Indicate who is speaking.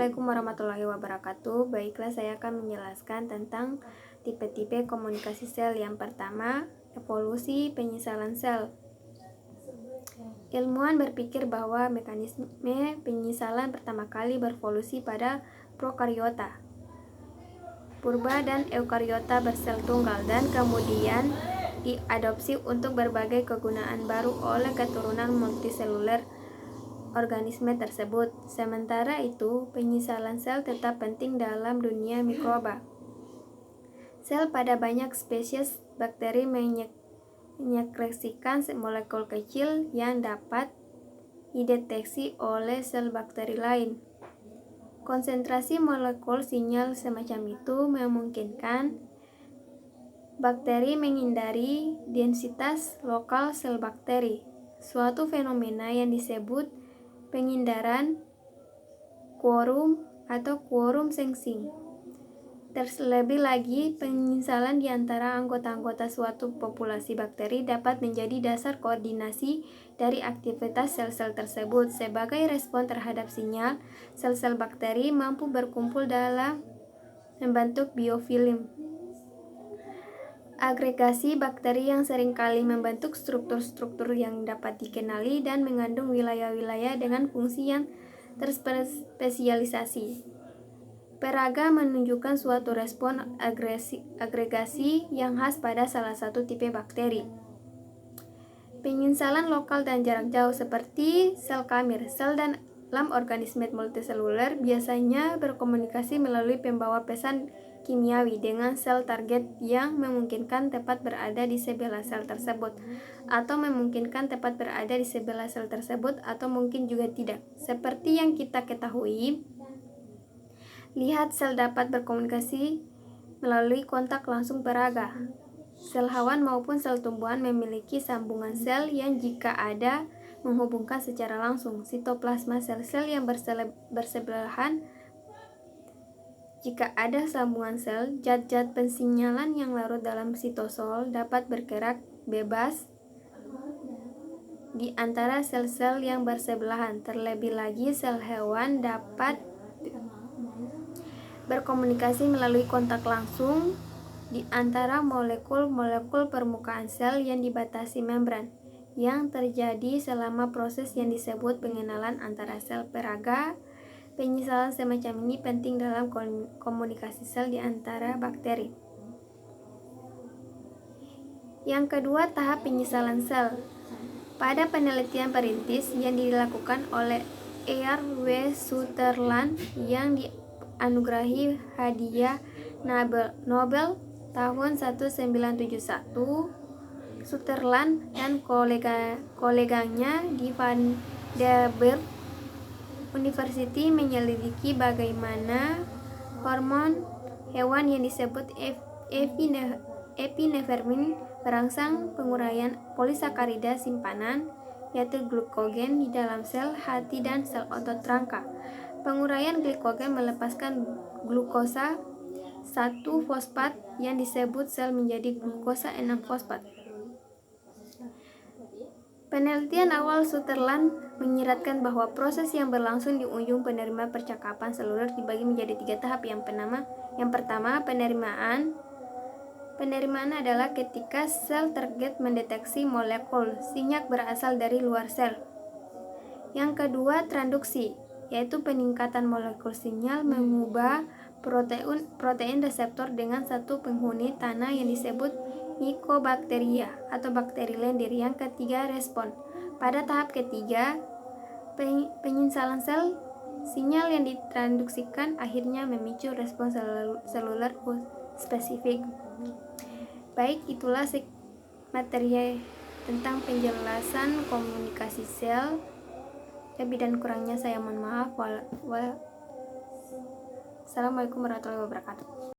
Speaker 1: Assalamualaikum warahmatullahi wabarakatuh. Baiklah, saya akan menjelaskan tentang tipe-tipe komunikasi sel. Yang pertama, evolusi penyisalan sel. Ilmuwan berpikir bahwa mekanisme penyisalan pertama kali berevolusi pada prokariota, purba dan eukariota bersel tunggal, dan kemudian diadopsi untuk berbagai kegunaan baru oleh keturunan multiseluler organisme tersebut. Sementara itu, penyisalan sel tetap penting dalam dunia mikroba. Sel pada banyak spesies bakteri menyekresikan molekul kecil yang dapat dideteksi oleh sel bakteri lain. Konsentrasi molekul sinyal semacam itu memungkinkan bakteri menghindari densitas lokal sel bakteri, suatu fenomena yang disebut penghindaran quorum atau quorum sensing. Terlebih lagi, penyisalan di antara anggota-anggota suatu populasi bakteri dapat menjadi dasar koordinasi dari aktivitas sel-sel tersebut. Sebagai respon terhadap sinyal, sel-sel bakteri mampu berkumpul dalam membentuk biofilm. Agregasi bakteri yang seringkali membentuk struktur-struktur yang dapat dikenali dan mengandung wilayah-wilayah dengan fungsi yang terspesialisasi. Peraga menunjukkan suatu respon agregasi yang khas pada salah satu tipe bakteri. Penyisalan lokal dan jarak jauh seperti sel kamir, sel dalam organisme multiseluler biasanya berkomunikasi melalui pembawa pesan kimiawi dengan sel target yang memungkinkan tepat berada di sebelah sel tersebut, atau memungkinkan tepat berada di sebelah sel tersebut, atau mungkin juga tidak. Seperti yang kita ketahui, lihat sel dapat berkomunikasi melalui kontak langsung peraga. Sel hewan maupun sel tumbuhan memiliki sambungan sel yang jika ada menghubungkan secara langsung sitoplasma sel-sel yang bersebelahan. Jika ada sambungan sel, zat-zat pensinyalan yang larut dalam sitosol dapat bergerak bebas di antara sel-sel yang bersebelahan. Terlebih lagi, sel hewan dapat berkomunikasi melalui kontak langsung di antara molekul-molekul permukaan sel yang dibatasi membran, yang terjadi selama proses yang disebut pengenalan antara sel peraga. Penyisalan semacam ini penting dalam komunikasi sel di antara bakteri. Yang kedua, tahap penyisalan sel. Pada penelitian perintis yang dilakukan oleh R. W. Sutherland yang dianugerahi hadiah Nobel tahun 1971, Sutherland dan koleganya di Vanderbilt University menyelidiki bagaimana hormon hewan yang disebut epinefrin merangsang penguraian polisakarida simpanan, yaitu glukogen di dalam sel hati dan sel otot rangka. Penguraian glikogen melepaskan glukosa 1-fosfat yang disebut sel menjadi glukosa 6-fosfat. Penelitian awal Sutherland menyiratkan bahwa proses yang berlangsung di ujung penerima percakapan seluler dibagi menjadi 3 tahap. Yang pertama, penerimaan. Penerimaan adalah ketika sel target mendeteksi molekul sinyak berasal dari luar sel. Yang kedua, transduksi, yaitu peningkatan molekul sinyal mengubah protein reseptor dengan satu penghuni tanah yang disebut Mycobacteria atau bakteri lendir. Yang ketiga, respon. Pada tahap ketiga, penyisalan sel, sinyal yang ditransduksikan akhirnya memicu respon seluler spesifik. Baik, itulah materi tentang penjelasan komunikasi sel. Lebih dan kurangnya saya mohon maaf. Assalamualaikum warahmatullahi wabarakatuh.